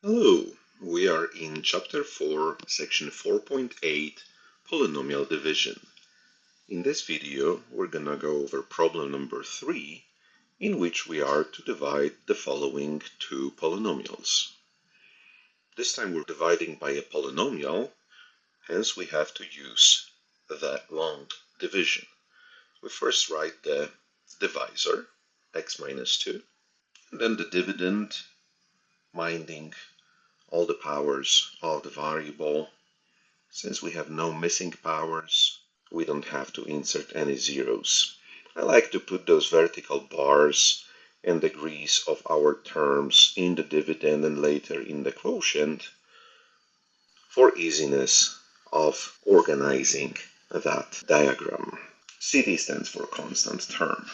Hello, we are in Chapter 4, Section 4.8, Polynomial Division. In this video, we're gonna go over problem number 3, in which we are to divide the following two polynomials. This time we're dividing by a polynomial, hence we have to use the long division. We first write the divisor, x minus 2, and then the dividend, minding all the powers of the variable. Since we have no missing powers, we don't have to insert any zeros. I like to put those vertical bars and degrees of our terms in the dividend and later in the quotient for easiness of organizing that diagram. CT stands for constant term.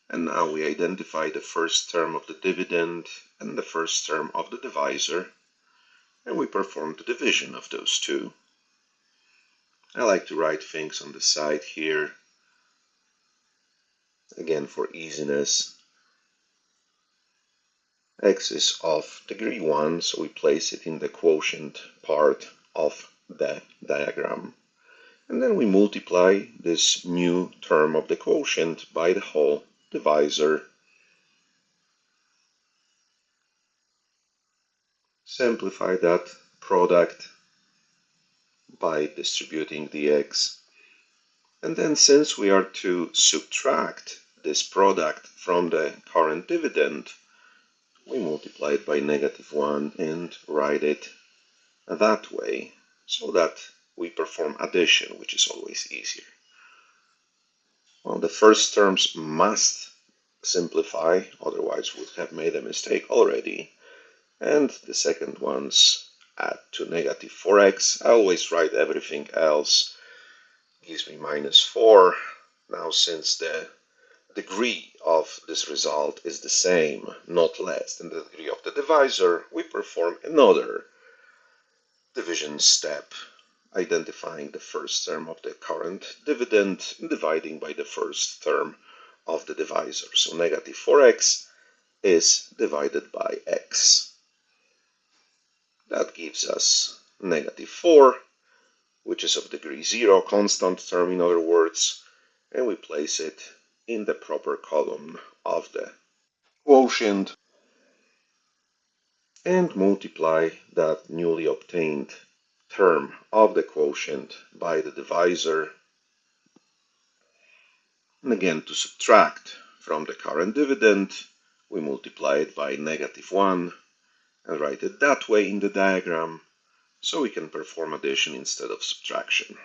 And now we identify the first term of the dividend and the first term of the divisor, and we perform the division of those two. I like to write things on the side here, again for easiness. X is of degree 1, so we place it in the quotient part of the diagram. And then we multiply this new term of the quotient by the whole divisor. Simplify that product by distributing the x. And then since we are to subtract this product from the current dividend, we multiply it by -1 and write it that way, so that we perform addition, which is always easier. Well, the first terms must simplify, otherwise we would have made a mistake already. And the second ones add to -4x. I always write everything else. Gives me -4. Now, since the degree of this result is the same, not less than the degree of the divisor, we perform another division step, identifying the first term of the current dividend and dividing by the first term of the divisor. So -4x is divided by x. That gives us -4, which is of degree 0, constant term in other words, and we place it in the proper column of the quotient and multiply that newly obtained term of the quotient by the divisor. And again, to subtract from the current dividend, we multiply it by -1 and write it that way in the diagram, so we can perform addition instead of subtraction.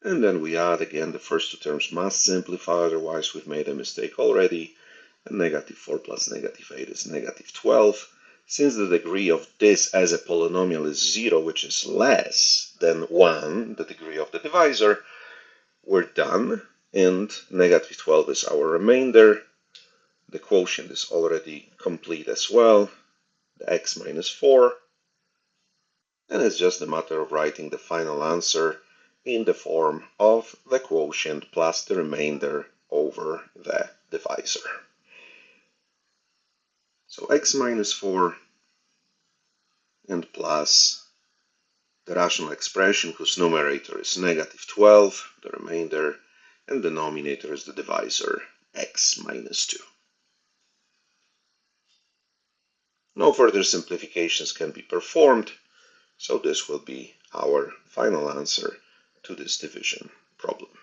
And then we add again, the first two terms must simplify, otherwise we've made a mistake already. And -4 plus -8 is -12. Since the degree of this as a polynomial is 0, which is less than 1, the degree of the divisor, we're done. And -12 is our remainder. The quotient is already complete as well, the x minus 4. And it's just a matter of writing the final answer in the form of the quotient plus the remainder over the divisor. So x minus 4 and plus the rational expression whose numerator is -12, the remainder, and the denominator is the divisor, x minus 2. No further simplifications can be performed, so this will be our final answer to this division problem.